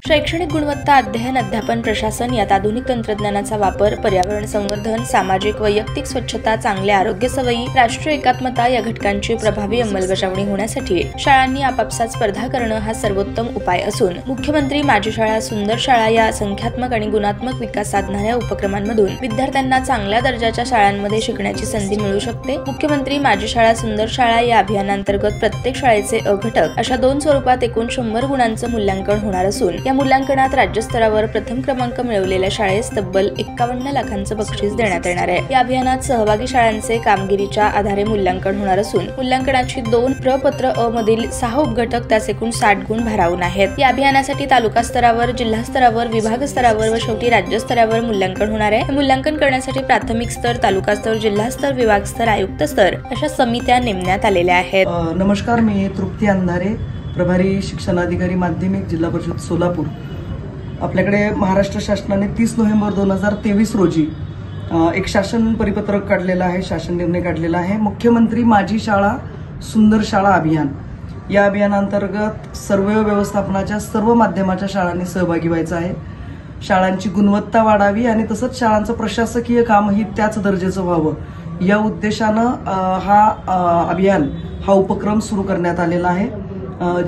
शैक्षणिक गुणवत्ता, अध्ययन, अध्यापन, प्रशासन यात आधुनिक तंत्रज्ञानाचा वापर, पर्यावरण संवर्धन, सामाजिक वैयक्तिक स्वच्छता, चांगले आरोग्य सवयी, राष्ट्रीय एकात्मता या घटकांची प्रभावी अंमलबजावणी होण्यासाठी शाळांनी आपापसात स्पर्धा करणं हा सर्वोत्तम उपाय असून मुख्यमंत्री माझी शाळा सुंदर शाळा या संख्यात्मक आणि गुणात्मक विकास साधणाऱ्या उपक्रमांमधून विद्यार्थ्यांना चांगल्या दर्जाच्या शाळांमध्ये शिकण्याची संधी मिळू शकते। मुख्यमंत्री माझी शाळा सुंदर शाळा या अभियानांतर्गत प्रत्येक शाळेचे अ घटक अशा 2 स्वरूपात एकूण 100 गुणांचं मूल्यांकन होणार असून या मूल्यांकनात राज्यस्तरावर प्रथम क्रमांक मिळवलेल्या शाळेस तब्बल 51 लाखांचं बक्षीस देण्यात येणार आहे। या अभियानात सहभागी शाळांचे कामगिरीच्या आधारे मूल्यांकन होणार असून मूल्यांकनाची 2 प्रपत्र अ मधील 6 उपघटक त्यास एकूण 60 गुण भारावून आहेत। या अभियानासाठी तालुका स्तरावर, जिल्हा स्तरावर, विभाग स्तरावर व शेवटी राज्य स्तरावर मूल्यांकन होणार आहे। मूल्यांकन करण्यासाठी प्राथमिक स्तर, तालुका स्तर, जिल्हा स्तर, विभाग स्तर, आयुक्त स्तर अशा समित्या नेमण्यात आलेल्या आहेत। नमस्कार, मी तृप्ती अंधारे, प्रभारी शिक्षणाधिकारी माध्यमिक, जिल्हा परिषद सोलापूर। आपल्याकडे महाराष्ट्र शासनाने 30 नोव्हेंबर 2023 रोजी एक शासन परिपत्रक काढलेलं आहे, शासन निर्णय काढलेला आहे, मुख्यमंत्री माझी शाळा सुंदर शाळा अभियान। या अभियानांतर्गत सर्व व्यवस्थापनाच्या सर्व माध्यमाच्या शाळांनी सहभागी व्हायचं आहे। शाळांची गुणवत्ता वाढावी आणि तसंच शाळांचं प्रशासकीय कामही त्याच दर्जाचं व्हावं या उद्देशानं हा उपक्रम सुरू करण्यात आलेला आहे,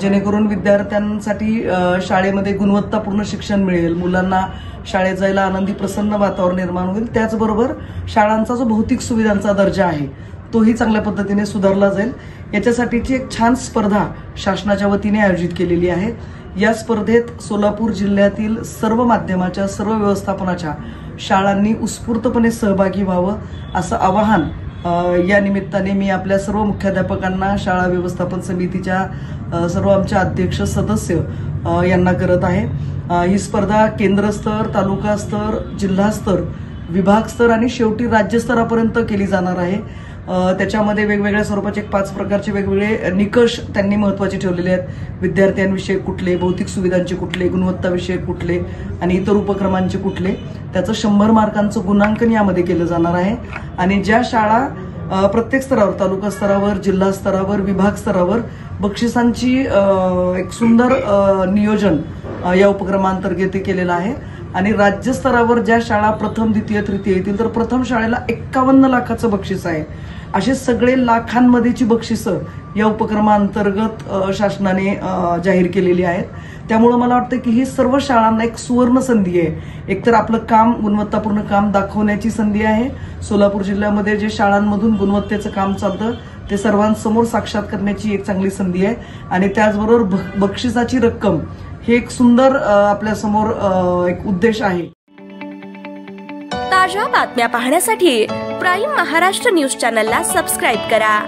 जेणेकरून विद्यार्थ्यांसाठी शाळेमध्ये गुणवत्तापूर्ण शिक्षण मिळेल, मुलांना शाळेत जायला आनंदी प्रसन्न वातावरण निर्माण होईल। त्याचबरोबर शाळांचा जो भौतिक सुविधांचा दर्जा आहे तोही चांगल्या पद्धतीने सुधारला जाईल। याच्यासाठीची एक छान स्पर्धा शासनाच्या वतीने आयोजित केलेली आहे। या स्पर्धेत सोलापूर जिल्ह्यातील सर्व माध्यमाच्या, सर्व व्यवस्थापनाच्या शाळांनी उत्स्फूर्तपणे सहभागी व्हावं असं आवाहन या निमित्ताने मी आपल्या सर्व मुख्याध्यापकांना, शाळा व्यवस्थापन समितीच्या सर्व आमच्या अध्यक्ष, सदस्य यांना करत आहे। ही स्पर्धा केंद्रस्तर, तालुका स्तर, जिल्हा स्तर, विभाग स्तर आणि शेवटी राज्यस्तरापर्यंत केली जाणार आहे। त्याच्यामध्ये वेगवेगळ्या स्वरूपाचे 5 प्रकारचे वेगवेगळे निकष त्यांनी महत्त्वाचे ठेवलेले आहेत। विद्यार्थ्यांविषयी कुठले, भौतिक सुविधांचे कुठले, गुणवत्ताविषयी कुठले आणि इतर उपक्रमांचे कुठले, त्याचं 100 मार्कांचं गुणांकन यामध्ये केलं जाणार आहे। आणि ज्या शाळा प्रत्येक स्तरावर, तालुका स्तरावर, जिल्हा स्तरावर, विभाग स्तरावर बक्षिसांची एक सुंदर नियोजन या उपक्रमांतर्गत केलेलं आहे। आणि राज्य स्तरावर ज्या शाळा प्रथम, द्वितीय, तृतीय येतील तर प्रथम शाळेला 51 लाखाचं बक्षीस आहे। असे सगळे लाखांमध्येची बक्षिसं या उपक्रमांतर्गत शासनाने जाहीर केलेली आहेत। त्यामुळे मला वाटतं की ही सर्व शाळांना एक सुवर्ण संधी आहे। एकतर आपलं काम, गुणवत्तापूर्ण काम दाखवण्याची संधी आहे। सोलापूर जिल्ह्यामध्ये जे शाळांमधून गुणवत्तेचं काम चालतं ते सर्वांसमोर साक्षात करण्याची एक चांगली संधी आहे। आणि त्याचबरोबर बक्षिसाची रक्कम हे एक सुंदर आपल्या समोर एक उद्देश आहे। ताज्या बातम्या पाहण्यासाठी प्राईम महाराष्ट्र न्यूज चॅनलला सबस्क्राईब करा।